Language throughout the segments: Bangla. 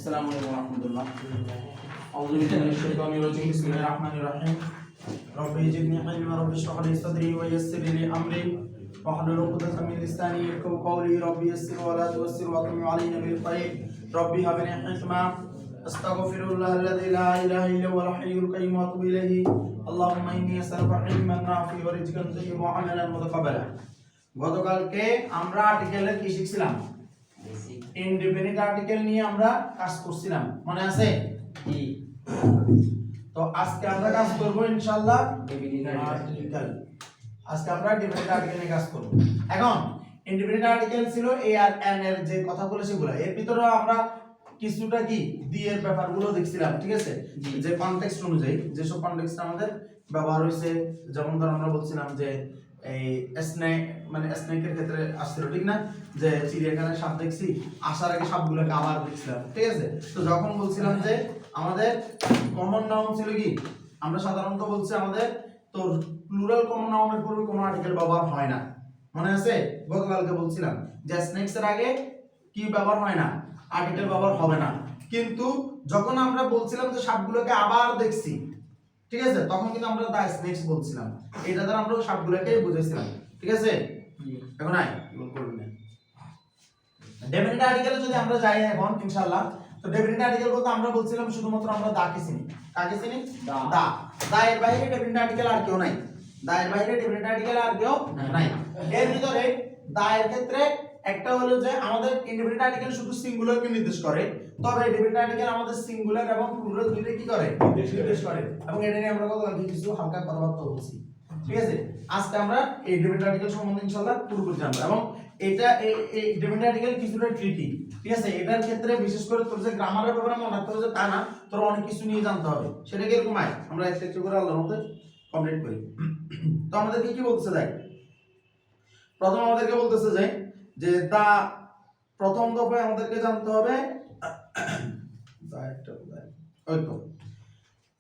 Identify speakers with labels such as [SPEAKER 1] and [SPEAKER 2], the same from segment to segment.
[SPEAKER 1] السلام عليكم ورحمة الله. أعوذ بالله من الشيطان الرجيم. بسم الله الرحمن الرحيم. ربي زدني علما رب اشرح لي صدري ويسر لي أمري واحلل عقدة من لساني يفقهوا قولي ربي يسر ولا تعسر وأتمم علينا بالخير ربي هب لي حكمة أستغفر الله الذي لا إله إلا هو الحي القيوم وأتوب إليه. اللهم إني أسألك علما نافعا ورزقا طيبا وعملا متقبلا. গতকালকে আমরা আর্টিকেলের কি শিখছিলাম? ইনডিফিনিট আর্টিকেল নিয়ে আমরা কাজ করছিলাম, মনে আছে? তো আজকে আমরা কাজ করব ইনশাআল্লাহ আর্টিকেল। আজকে আমরা ডিফিনিট আর্টিকেল নিয়ে কাজ করব। এখন ইনডিফিনিট আর্টিকেল ছিল এ আর এন এর যে কথাগুলো সেগুলো, এর ভিতরে আমরা কিছুটা কি দিয়ে ব্যাপারগুলো দেখছিলাম, ঠিক আছে? যে কনটেক্সট অনুযায়ী যেসব কনটেক্সট আমাদের ব্যবহার হয়েছে, যেমন ধর আমরা বলছিলাম যে এই স্নেক মানে স্নেকের ক্ষেত্রে আসছিল, ঠিক না? যে চিড়িয়াখানায় সাপ দেখছি, আসার আগে সাপগুলোকে আবার দেখছিলাম, ঠিক আছে? তো যখন বলছিলাম যে আমাদের কমন নাউন ছিল কি, আমরা সাধারণত বলছি আমাদের তো প্লুরাল কমন নাউনের পূর্বে কোনো আর্টিকেল ব্যবহার হয় না, মনে আছে? গতকালকে বলছিলাম যে স্নেকস এর আগে কি ব্যবহার হয় না, আর্টিকেল ব্যবহার হবে না। কিন্তু যখন আমরা বলছিলাম যে সাপগুলোকে আবার দেখছি, ঠিক আছে, তখন কিন্তু আমরা দা স্নেকস বলছিলাম, এটা দ্বারা আমরা সাপগুলোকে বুঝাইছিলাম, ঠিক আছে? এখন আই করবেন না ডেফিনিট আর্টিকেলে যদি আমরা যাই এখন ইনশাআল্লাহ, তো ডেফিনিট আর্টিকেল বলতে আমরা বলছিলাম শুধুমাত্র আমরা দা কে চিনি, কাকে চিনি? দা। দা এর বাইরে ডেফিনিট আর্টিকেল আর কেউ নাই, দা এর বাইরে ডেফিনিট আর্টিকেল আর কেউ নাই। এর ভিতরে দা এর ক্ষেত্রে একটা হলো যে আমাদের ইনডিফিনিট আর্টিকেল শুধু সিঙ্গুলারকে নির্দেশ করে, তবে ডেফিনিট আর্টিকেল আমাদের সিঙ্গুলার এবং প্লুরাল দুইটাই কি করে? নির্দেশ করে। এবং এটা নিয়ে আমরা গতকালকে কিছু হালকা কথাবার্তা বলছি, ঠিক আছে? আজকে আমরা এই ডেফিনিট আর্টিকেল সম্বন্ধে ইনশাআল্লাহ পুরোপুরি জানবো। এবং এটা এই ডেফিনিট আর্টিকেল কিছুটা ট্রিকি, ঠিক আছে? এটার ক্ষেত্রে বিশেষ করে তোর যে গ্রামারের ব্যাপারে মনে রাখতে হবে যে তা না, তোর অনেক কিছু নিয়ে জানতে হবে। সেটা কি এরকম হয়? আমরা একটা একটা করে আল্লাহর মধ্যে কমপ্লিট করি। তো আমাদেরকে কি বলতেছে দেখ, প্রথম আমাদেরকে বলতেছে যে দা প্রথম দফায় আমাদেরকে জানতে হবে দা একটা বুঝায়, ওই তো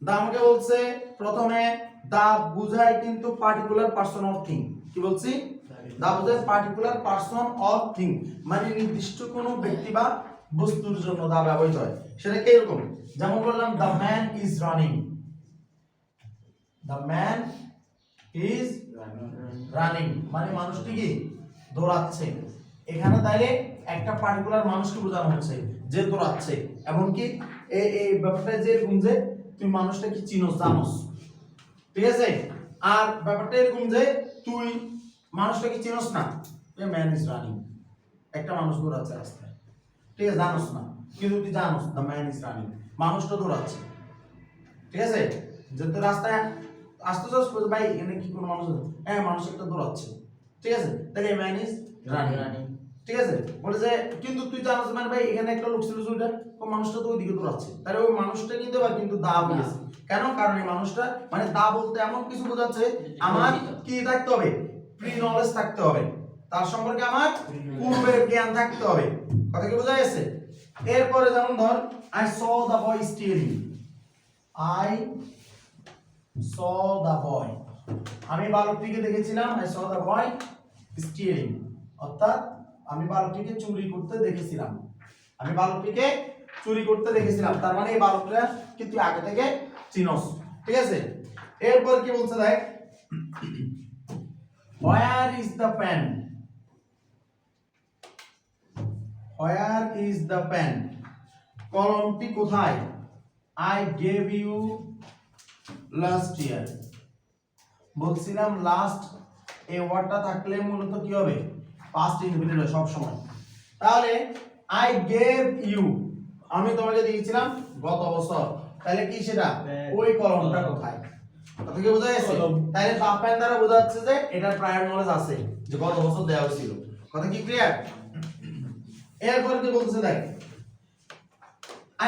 [SPEAKER 1] দা আমাকে বলছে প্রথমে দা বুঝায় কিন্তু পার্টিকুলার পারসন অর থিং। কি বলছি? দা বুঝায় পার্টিকুলার পারসন অর থিং, মানে নির্দিষ্ট কোনো ব্যক্তি বা বস্তুর জন্য দা ব্যবহৃত হয়। সেটা কি এরকম? যেমন বললাম the man is running, the man is running মানে মানুষটি কি দৌড়াচ্ছে। এখানে তাইলে একটা পার্টিকুলার মানুষকে বোঝানো হচ্ছে যে দৌড়াচ্ছে। এমনকি এই ব্যাপারটা যে এরকম যে তুই মানুষটা কি চিনোস, জানোস, ঠিক আছে? আর ব্যাপারটা এরকম যে তুই মানুষটা কি চিনোস না, এ ম্যান ইজ রানিং, একটা মানুষ দৌড়াচ্ছে রাস্তায়, ঠিক আছে? জানোস না কিন্তু তুই জানোস দ্য ম্যান ইজ রানিং, মানুষটা দৌড়াচ্ছে, ঠিক আছে? যে তুই রাস্তায় আসতে চাস ভাই এখানে কি কোনো মানুষ? হ্যাঁ, মানুষ একটা দৌড়াচ্ছে, ঠিক আছে? তাহলে ম্যান ইজ রানিং, ঠিক আছে? বলে যে কিন্তু তুই জানোস মানে ভাই এখানে একটা লোক ছিল যেটা ও মানুষটা তো ওইদিকে দৌড়াচ্ছে, তাহলে ওই মানুষটা কিন্তু আবার কিন্তু দা বলেছে। কেন? কারণ এই মানুষটা মানে দা বলতে এমন কিছু বোঝাচ্ছে আমার কি থাকতে হবে, প্রি নলেজ থাকতে হবে, তার সম্পর্কে আমার পূর্বের জ্ঞান থাকতে হবে। কথা কি বোঝা গেছে? এরপরে যেমন ধর I saw the boy steering, I saw the boy, আমি বালকটিকে দেখেছিলাম, I saw the boy steering, অর্থাৎ আমি বালকটিকে চুরি করতে দেখেছিলাম, আমি বালকটিকে চুরি করতে দেখেছিলাম, তার মানে এই বালকটা কিন্তু আগে থেকে চিনোস, ঠিক আছে? এরপর কি বলছে দেখ, where is the pen, where is the pen, কলমটি কোথায়? I gave you last year, বলছিলাম লাস্ট এই ওয়ার্ডটা থাকলে মূলত কি হবে? পাস্ট ইনডিফিনিট হয় সব সময়। তাহলে আই গেভ ইউ, আমি তোমাকে দিয়েছিলাম গত বছর, তাহলে কি সেটা? ওই কলমটা কোথায়? কথা কি বোঝা গেছে? তাহলে বাপ পেন দ্বারা বোঝা যাচ্ছে যে এটার প্রায়র নলেজ আছে যে গত বছর দেওয়া হয়েছিল। কথা কি ক্লিয়ার? এরপর কি বলছে দেখ,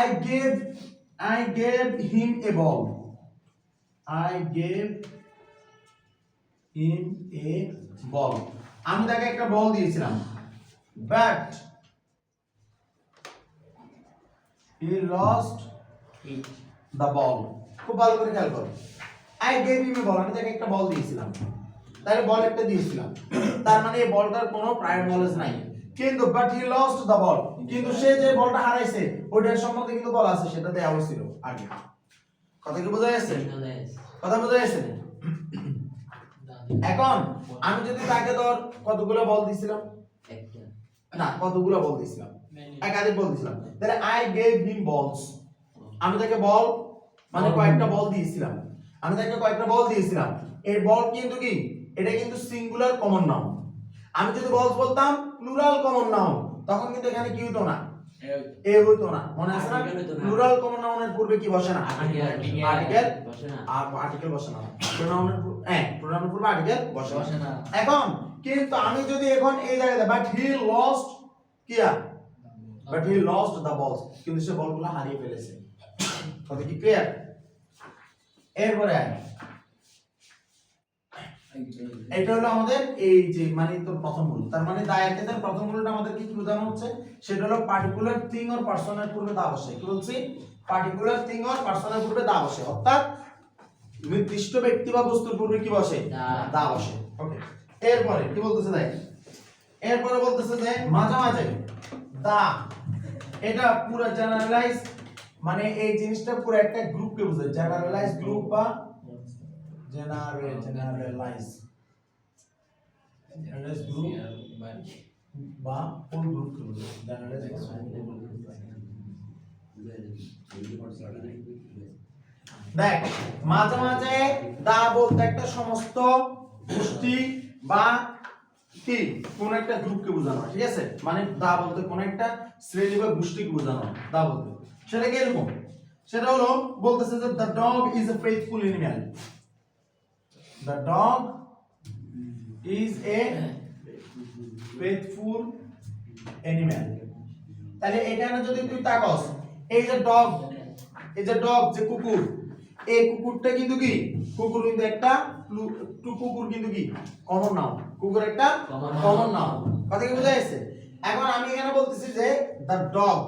[SPEAKER 1] I gave him a ball, I gave him a ball, আমি তাকে একটা বল দিয়েছিলাম, but he lost the ball, খুব ভালো করে খেয়াল করো, I gave him a ball, আমি তাকে একটা বল দিয়েছিলাম, তাহলে বল একটা দিয়েছিলাম, তার মানে এই বলটার কোনো প্রায়র নলেজ নাই, কিন্তু but he lost the ball, কিন্তু সে যে বলটা হারাইছে ওইটার সম্বন্ধে কিন্তু বলা আছে, সেটা দেওয়া হয়েছিল আগে। কথা কি বোঝা যাচ্ছে? কথা বোঝা যাচ্ছে? এখন আমি যদি তাকে ধর কতগুলো বল দিছিলাম, না কতগুলো বল দিছিলাম, একাধিক বল দিছিলাম, তাহলে আই গেভ হিম বলস, আমি তাকে বল মানে কয়েকটা বল দিয়েছিলাম, আমি তাকে কয়েকটা বল দিয়েছিলাম। এই বল কিন্তু কি, এটা কিন্তু সিঙ্গুলার কমন নাউন। আমি যদি বলস বলতাম প্লুরাল কমন নাউন, তখন কিন্তু এখানে কি হতো না, এ হতো না, মনে আছে না? প্লুরাল কমন নাউনের পূর্বে কি বসে না, আর্টিকেল বসে না, আর আর্টিকেল বসে না, প্রোনাউনের প্রোনাউনের পূর্বে আর্টিকেল বসে না। এখন কিন্তু আমি যদি এখন এই জায়গাতে বাট হি লস্ট কিয়া, বাট হি লস্ট দা বলস, কিন্তু সে বলগুলো হারিয়ে ফেলেছে। কথা কি ক্লিয়ার? এরপরে এটা হলো আমাদের এই যে মানে তো প্রথম রুল, তার মানে দায়াতের প্রথম রুলটা আমাদের কি বোঝানো হচ্ছে, সেটা হলো পার্টিকুলার থিং অর পারসনের পূর্বে দা বসে। কি বলছি? পার্টিকুলার থিং অর পারসনের পূর্বে দা বসে, অর্থাৎ নির্দিষ্ট ব্যক্তি বা বস্তুর পূর্বে কি বসে, দা বসে। ওকে, এরপরে কি বলতেছে দেখ, এরপরে বলতেছে যে মাঝে মাঝে দা, এটা পুরো জেনারেলাইজ, মানে এই জিনিসটা পুরো একটা গ্রুপকে বোঝায়, জেনারেলাইজ গ্রুপ বা জেনারেলাইজ গ্রুপ বা ফুল গ্রুপকে বোঝায়, জেনারেলাইজ। দেখ মাঝে মাঝে দা বলতে একটা সমস্ত গোষ্ঠী বা কি কোন একটা গ্রুপকে বোঝানো, ঠিক আছে? মানে দা বলতে কোন একটা শ্রেণী বা গোষ্ঠীকে বোঝানো দা বলতে। সেটা কি এরকম, সেটা হলো বলতেছে যে the dog is a faithful animal, the dog is a faithful animal। তাহলে এখানে যদি তুই তাকাস, এই যে ডগ, এই যে ডগ যে কুকুর, এই কুকুরটা কিন্তু কি, কুকুর কিন্তু একটা কুকুর কিন্তু কি কমন নাউন, কুকুর একটা কমন নাউন। কথা কি বোঝা যাচ্ছে? এখন আমি এখানে বলতেছি যে the dog,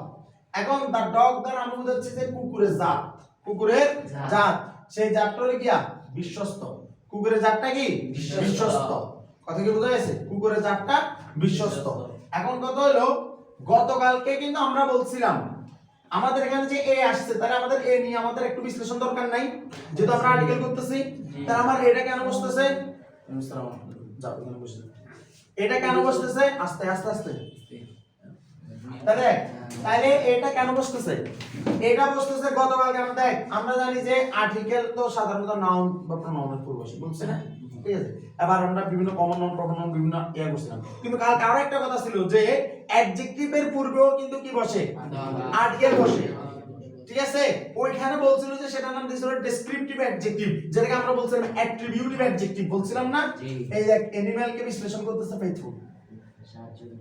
[SPEAKER 1] এখন the dog দ্বারা আমি বুঝাচ্ছি যে কুকুরের জাত, কুকুরের জাত, সেই জাতটা হলো কি বিশ্বস্ত, কুকুরের জাতটা কি বিশ্বস্ত। কথা কি বোঝা যাচ্ছে? কুকুরের জাতটা বিশ্বস্ত। এখন কথা হলো গতকালকে কিন্তু আমরা বলছিলাম আমাদের এখানে যে এ আসছে, তাহলে আমাদের এ নিয়ে আমাদের একটু বিশ্লেষণ দরকার নাই, যেহেতু আমরা আর্টিকেল করতেছি। তাহলে আমার এটা কেন বসতেছে, এটা কেন বসতেছে, আস্তে আস্তে আস্তে, তাহলে এটা কেন বসতেছে, এটা বসতেছে গতকাল কেন, দেখ আমরা জানি যে আর্টিকেল তো সাধারণত নাউন বা প্রোনাউনের পূর্বে বসে, বুঝছ না? ঠিক আছে, এবার আমরা বিভিন্ন কমন নাউন প্রোনাউন নাউন বিভিন্ন ইয়া করছিলাম, কিন্তু কাল আরো একটা কথা ছিল যে অ্যাডজেক্টিভের পূর্বেও কিন্তু কি বসে, আর্টিকেল বসে। ঠিক আছে, ওইখানে বলছিল যে সেটার নাম দিছিল ডেসক্রিপটিভ অ্যাডজেক্টিভ, যেটাকে আমরা বলছিলাম অ্যাট্রিবিউটিভ অ্যাডজেক্টিভ বলছিলাম না? এই যে অ্যানিমালকে বিশ্লেষণ করতেছে ফেথফুল,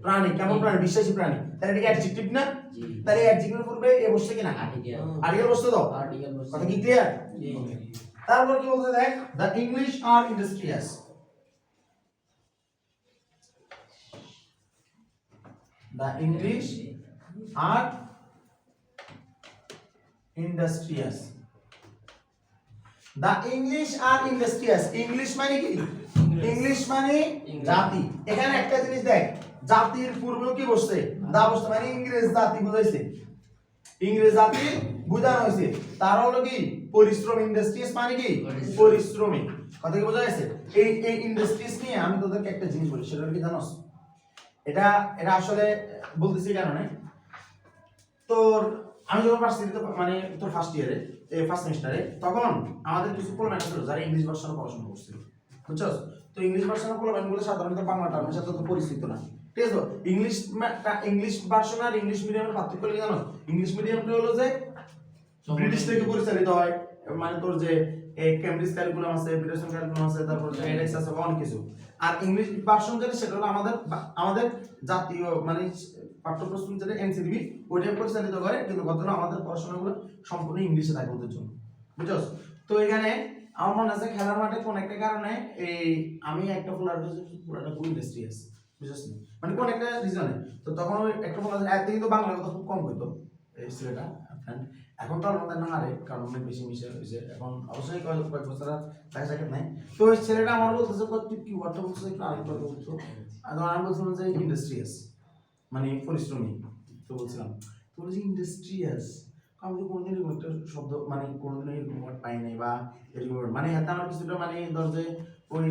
[SPEAKER 1] প্রাণী কেমন প্রাণী, বিশ্বাসী প্রাণী, তাহলে এটা কি অ্যাডজেক্টিভ না? তাহলে অ্যাডজেক্টিভের পূর্বে এ বসছে কিনা, আর্টিকেল বসছে তো, কথা কি ক্লিয়ার? তারপর কি বলতে দেখ, the English R industrious, the English R industrious, the English R industrious. English মানে কি, ইংলিশ মানে জাতি। এখানে একটা জিনিস দেখ, জাতির পূর্বেও কি বসছে, দা বসছে, মানে ইংরেজ জাতি বুঝাইছে, ইংরেজ জাতি বুঝানো হয়েছে। তার হলো কি পরিশ্রম, ইন্ডাস্ট্রিয়াস মানে কি পরিশ্রমী। কথা কি বোঝা গেছে? এই ইন্ডাস্ট্রিয়াস নিয়ে আমি তোদেরকে একটা জিনিস বলি, সেটা কি জানোস? এটা এটা আসলে বলতেছি কারণে, তোর আমি যখন ভার্সিটিতে মানে তোর ফার্স্ট ইয়ারে, ফার্স্ট সেমিস্টারে, তখন আমাদের কিছু পোলাপান ছিল যারা ইংলিশ ভার্সনে পড়াশোনা করছিল, বুঝছস? তো ইংলিশ ভার্সনে পোলাপানগুলো সাধারণত বাংলা টার্মের সাথে তো পরিচিত না, ঠিক আছে? ইংলিশ ভার্সন আর ইংলিশ মিডিয়ামের পার্থক্য কি জানো? ইংলিশ মিডিয়ামটা হলো যে ব্রিটিশ থেকে পরিচালিত হয়, মানে তোর যে ক্যামব্রিজ কারিকুলাম আছে, ব্রিটিশ কারিকুলাম আছে, তারপর এডেক্স আছে, অনেক কিছু। আর ইংলিশ ভার্সন যেটা সেটা হলো আমাদের জাতীয় মানে পাঠ্যপুস্তক যেটা এনসিডিবি ওইটা পরিচালিত করে, কিন্তু বর্তমানে আমাদের পড়াশোনাগুলো সম্পূর্ণ ইংলিশে থাকে ওদের জন্য, বুঝছস? তো এখানে আমার মনে আছে খেলার মাঠে কোন একটা কারণে এই আমি একটা পুরাটা খুব ইন্ডাস্ট্রিয়াস, বুঝছস? মানে কোন একটা রিজনে, তো তখন ওই একটা বলা যায় এত কিন্তু বাংলা কথা খুব কম হইতো এই ছেলেটা, এখন তো আমাদের না হারে, কারণ অনেক বেশি মিশে হয়েছে এখন, অবশ্যই কয়েক বছর দেখা সাক্ষাৎ নাই। তো ওই ছেলেটা আমার বলতেছে তুই কি ওয়ার্ডটা বলছিস, একটু আরেকবার বলতো। আর আমি বলছিলাম যে ইন্ডাস্ট্রিয়াস মানে পরিশ্রমী, তো বলছিলাম তো বলছি ইন্ডাস্ট্রিয়াস, আমি তো কোনোদিন এরকম একটা শব্দ মানে কোনোদিন এরকম ওয়ার্ড পাই নাই বা এরকম মানে হাতে আমার কিছুটা মানে ধর যে ওই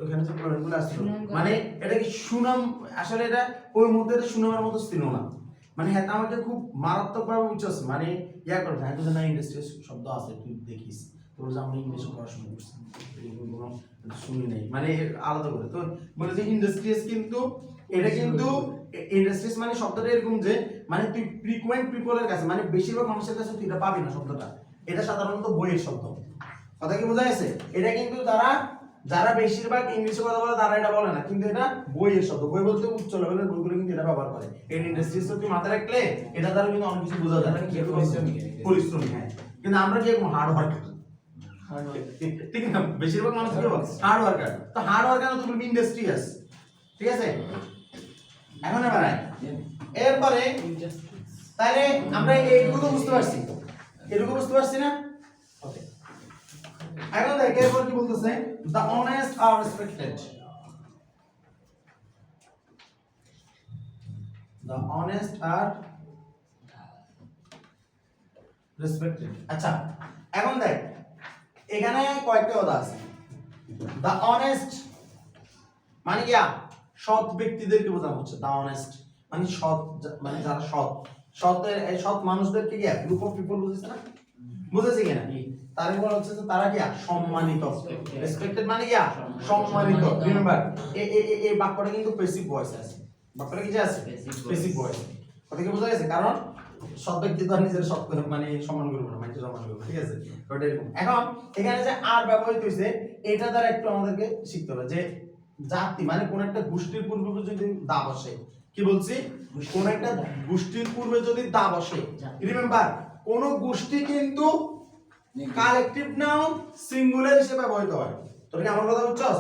[SPEAKER 1] ওখানে যে প্রবলেমগুলো আসছিল মানে এটা কি সুনাম, আসলে এটা ওই মধ্যে এটা সুনামের মতো ছিল না, মানে হ্যাঁ আমাকে খুব মারাত্মকভাবে বুঝছস মানে ইয়া করে হ্যাঁ তো না ইন্ডাস্ট্রিয়াস শব্দ আছে তুই দেখিস, তোর যে আমি ইংলিশে পড়াশোনা করছি এরকম কোনো শুনি নাই মানে আলাদা করে তো বলে যে ইন্ডাস্ট্রিয়াস, কিন্তু এটা কিন্তু ইন্ডাস্ট্রিয়াস মানে শব্দটা এরকম যে মানে তুই ফ্রিকোয়েন্ট পিপলের কাছে মানে বেশিরভাগ মানুষের কাছে তুই এটা পাবি না শব্দটা, এটা সাধারণত বইয়ের শব্দ, কথা কি বোঝা গেছে? এটা কিন্তু যারা যারা বেশিরভাগ ইংলিশে কথা বলে তারা এটা বলে না, কিন্তু এটা বইয়ের শব্দ, বই বলতে উচ্চ লেভেলের বইগুলো কিন্তু এটা ব্যবহার করে। এই ইন্ডাস্ট্রিজ তুই মাথায় রাখলে এটা দ্বারা কিন্তু অনেক কিছু বোঝা যায়, পরিশ্রমী হ্যাঁ, কিন্তু আমরা কি হার্ড ওয়ার্কার, ঠিক না? বেশিরভাগ মানুষ কি বলে হার্ড ওয়ার্কার, তো হার্ড ওয়ার্কার তো বলবি ইন্ডাস্ট্রিয়াস, ঠিক আছে? এখন এবার এরপরে তাহলে আমরা এইটুকু তো বুঝতে পারছি, এটুকু বুঝতে পারছি না? ওকে, এখন দেখ এরপর কি বলতেছে, the honest are respected, the honest are respected। আচ্ছা এখন দেখ এখানে কয়েকটা কথা আছে, the honest মানে কি সৎ ব্যক্তিদেরকে বোঝানো হচ্ছে, the honest মানে সৎ, মানে যারা সৎ, সৎ মানুষদেরকে কি গ্রুপ অফ পিপল বুঝছিস না, বুঝেছি কিনা? তারে বলা হচ্ছে যে তারা কি সম্মানিত, রেসপেক্টেড মানে কি সম্মানিত। রিমেম্বার এই বাক্যটা কিন্তু প্যাসিভ ভয়েস আছে, বাক্যটা কি আছে প্যাসিভ ভয়েস, কথা কি বোঝা গেছে? কারণ সৎ ব্যক্তি তো নিজের সৎ মানে সম্মান করবে না, মানে সম্মান করবে, ঠিক আছে? ওটা এরকম। এখন এখানে যে আর ব্যবহৃত হয়েছে এটা দ্বারা একটু আমাদেরকে শিখতে হবে যে জাতি মানে কোন একটা গোষ্ঠীর পূর্বে যদি দা বসে, কি বলছি, কোন একটা গোষ্ঠীর পূর্বে যদি দা বসে, রিমেম্বার কোন গোষ্ঠী কিন্তু কালেকটিভ নাউন সিঙ্গুলার হিসেবে ব্যবহৃত হয়, তোর কি আমার কথা বুঝছস?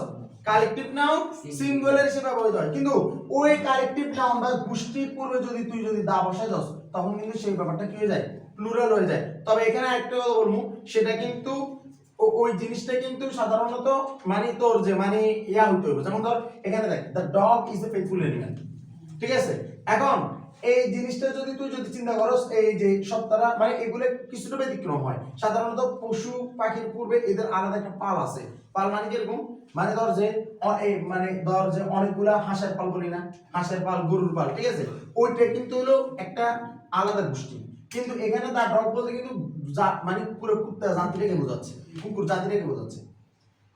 [SPEAKER 1] কালেকটিভ নাউন সিঙ্গুলার হিসেবে ব্যবহৃত হয়, কিন্তু ওই কালেকটিভ নাউন বা গোষ্ঠীর পূর্বে যদি তুই যদি দা বসাই দাস তখন কিন্তু সেই ব্যাপারটা কি হয়ে যায়, প্লুরাল হয়ে যায়। তবে এখানে একটা কথা বলবো, সেটা কিন্তু ওই জিনিসটা কিন্তু সাধারণত মানে তোর যে মানে ইয়া হইতে হবে, যেমন ধর এখানে দেখ the dog is a faithful animal, ঠিক আছে? এখন এই জিনিসটা যদি তুই যদি চিন্তা করস এই যে সপ্তাহটা মানে এগুলো কিছুটা ব্যতিক্রম হয়, সাধারণত পশু পাখির পূর্বে এদের আলাদা একটা পাল আছে, পাল মানে কিরকম, মানে ধর যে মানে ধর যে অনেকগুলা হাঁসের পাল বলি না, হাঁসের পাল গরুর পাল, ঠিক আছে? ওইটা কিন্তু হলো একটা আলাদা গোষ্ঠী, কিন্তু এখানে তার ডগ বলতে কিন্তু মানে পুরো কুত্তা জাতিটাকে বোঝাচ্ছে, কুকুর জাতিটাকে বোঝাচ্ছে,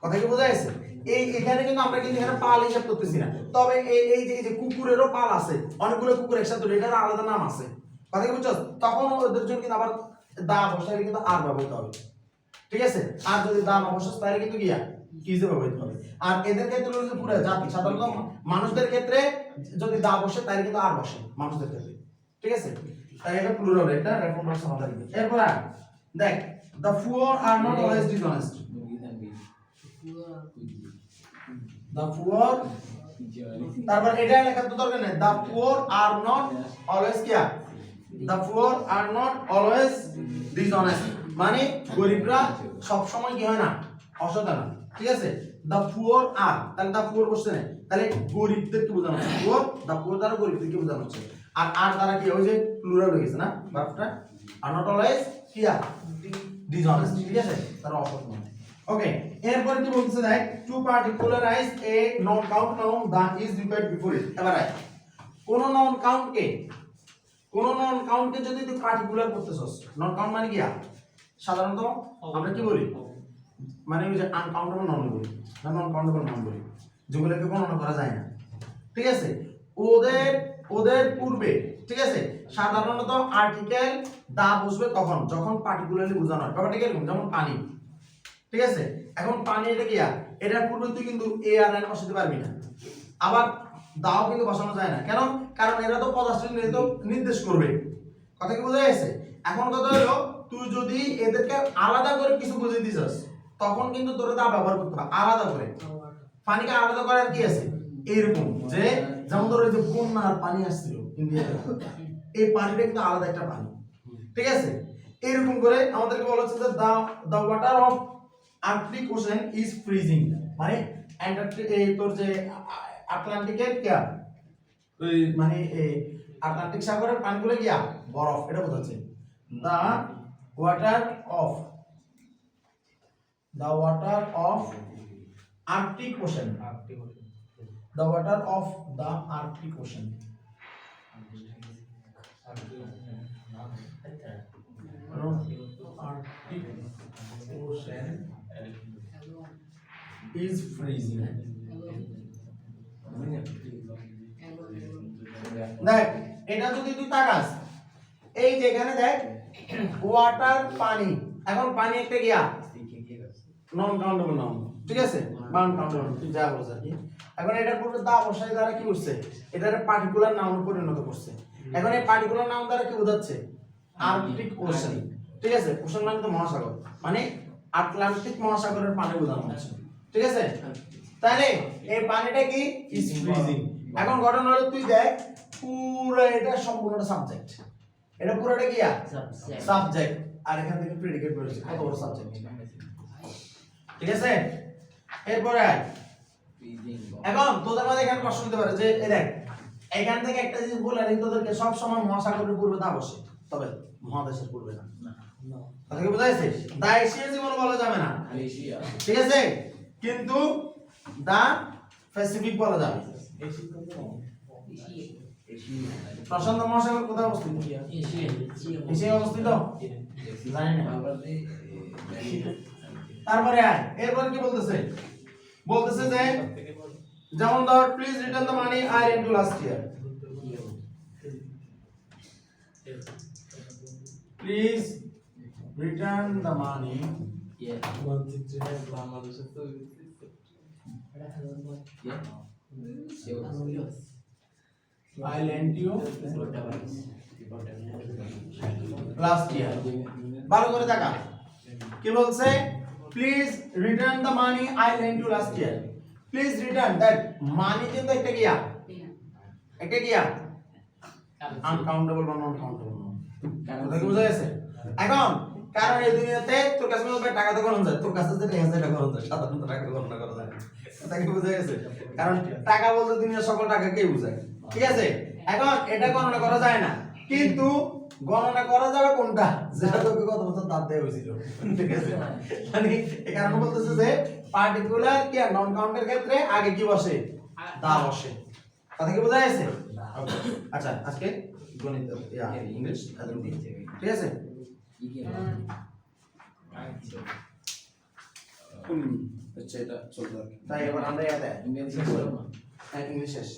[SPEAKER 1] কথা কি বোঝা গেছে? এই এখানে কিন্তু আমরা কিন্তু এখানে পাল হিসাব করতেছি না, তবে এই যে কুকুরেরও পাল আছে, অনেকগুলো কুকুর একসাথে এটার আলাদা নাম আছে, কথা কি বুঝছো? তখন ওদের জন্য কিন্তু আবার দা বসাইলে কিন্তু আর ব্যবহৃত হবে, ঠিক আছে? আর যদি দা না বসাস তাহলে কিন্তু কি হিসেবে ব্যবহৃত হবে। আর এদের ক্ষেত্রে হচ্ছে পুরো জাতি, সাধারণত মানুষদের ক্ষেত্রে যদি দা বসে তাহলে কিন্তু আর বসে মানুষদের ক্ষেত্রে, ঠিক আছে? তাই এটা প্লুরাল, এটা রেফারেন্স আমাদের। এরপর দেখ the poor are not always dishonest, the poor, তারপর এটা লেখা তো দরকার নেই, the poor are not always কি, the poor are not always dishonest মানে গরিবরা সব সময় কি হয় না, অসৎ না, ঠিক আছে? the poor are, তাহলে the poor বসছে না, তাহলে গরিবদেরকে বোঝানো হচ্ছে poor, the poor দ্বারা গরিবদেরকে বোঝানো হচ্ছে, আর দ্বারা কি ওই যে প্লুরাল হয়ে গেছে না ভার্বটা, are not always কি dishonest, ঠিক আছে? তারা অসৎ নয়। ওকে, এরপরে কি বলতেছে দেখ, to particularize a non count noun that is required before it. এবার কোন নন কাউন্টকে যদি তুই পার্টিকুলার করতেছস, নন কাউন্ট মানে কি সাধারণত আমরা কি বলি, মানে ওই যে আনকাউন্টেবল নাউন বলি না, নন কাউন্টেবল নাউন বলি, যেগুলোকে গণনা করা যায় না, ঠিক আছে? ওদের পূর্বে, ঠিক আছে, সাধারণত আর্টিকেল দা বসবে তখন যখন পার্টিকুলারলি বোঝানো হয়, ব্যাপারটা কিরকম, যেমন পানি, ঠিক আছে? এখন পানি এটা কি এটার পূর্বে তুই কিন্তু এ আর এন বসাতে পারবি না, আবার দাও কিন্তু বসানো যায় না, কেন? কারণ এরা তো পদার্থ নির্দেশ করবে, কথা কি বোঝা গেছে? এখন কথা হলো তুই যদি এদেরকে আলাদা করে কিছু বুঝিয়ে দিছস তখন কিন্তু তোর দা ব্যবহার করতে হবে আলাদা করে। পানিকে আলাদা করার কি আছে, এইরকম যে যেমন ধর এই যে বন্যার পানি আসছিল ইন্ডিয়াতে, এই পানিটা কিন্তু আলাদা একটা পানি, ঠিক আছে? এরকম করে আমাদেরকে বলা হচ্ছে যে the water of Arctic Ocean is freezing, মানে অ্যান্টার্কটিক এই তোর যে আটলান্টিকের কি ওই মানে আটলান্টিক সাগরের পানিগুলো গিয়া বরফ, এটা বোঝাচ্ছে the water of Arctic ocean, the water of the Arctic ocean is freezing. দেখ এটা যদি তুই তাকাস, এই যেখানে দেখ ওয়াটার পানি, এখন পানি একটা গিয়া নন কাউন্টেবল নাউন, ঠিক আছে, নন কাউন্টেবল তুই যা বলছ আর কি। এখন এটার পুরো দা বসাই দ্বারা কি করছে, এটারে পার্টিকুলার নাউন পরিণত করছে। এখন এই পার্টিকুলার নাউন দ্বারা কি বোঝাচ্ছে, আর্কটিক ওশান, ঠিক আছে, ওশান মানে তো মহাসাগর, মানে আটলান্টিক মহাসাগরের পানি বোঝানো হচ্ছে, ঠিক আছে। তাহলে এই পানিটা কি ইজ ফ্রিজিং। এখন ঘটনা হলো তুই দেখ পুরো এটা সম্পূর্ণটা সাবজেক্ট, এটা পুরোটা কি সাবজেক্ট, আর এখান থেকে প্রেডিকেট বেরোচ্ছে, কত বড় সাবজেক্ট, ঠিক আছে। এরপরে এখন তোদের মধ্যে এখানে প্রশ্ন হতে পারে যে এই দেখ এখান থেকে একটা জিনিস বলে রাখি তোদেরকে, সব সময় মহাসাগরের পূর্বে তা বসে, তবে মহাদেশের পূর্বে না। কথা কি বোঝা যাচ্ছে? দা এশিয়া জীবন বলা যাবে না, ঠিক আছে, কিন্তু দা প্যাসিফিক বলা যাবে। প্রশান্ত মহাসাগর কোথায় অবস্থিত? এশিয়ায় অবস্থিত, জানি না। তারপরে আয়, এরপর কি বলতেছে, বলতেছে যে যেমন ধর please return the money I lent you last year, please return the money I lent you last year. ভালো করে দেখা কি বলছে, please return the money I lent you last year. Please return that money কিন্তু একটা গিয়া, একটা গিয়া আনকাউন্টেবল বা নন কাউন্টেবল, কথা কি বোঝা গেছে? এখন কারণ এই দুনিয়াতে তোর কাছে মনে টাকা তো গণনা যায়, তোর কাছে যে টাকা সেটা গণনা যায়, সাধারণত টাকা গণনা করা যায় না, কথা কি বোঝা গেছে? কারণ টাকা বলতে দুনিয়ার সকল টাকাকেই বোঝায়, ঠিক আছে। এখন এটা গণনা করা যায় না, কিন্তু গণনা করা যাবে কোনটা, যেটা তোকে কত বছর দাঁত দেয়া হয়েছিল, ঠিক আছে। মানে এই কারণে বলতেছে যে পার্টিকুলার কি আর নন কাউন্টের ক্ষেত্রে আগে কি বসে, দা বসে, কথা কি বোঝা গেছে? আচ্ছা আজকে গণিত ইংলিশ ঠিক আছে। আচ্ছা এটা চলবে, তাই এবার আমরা এটা ইংলিশ শেষ,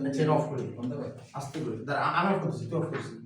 [SPEAKER 1] আচ্ছা অফ করি, আস্তে করে দাঁড়া, আমি অফ করছি, তুই অফ করছিস।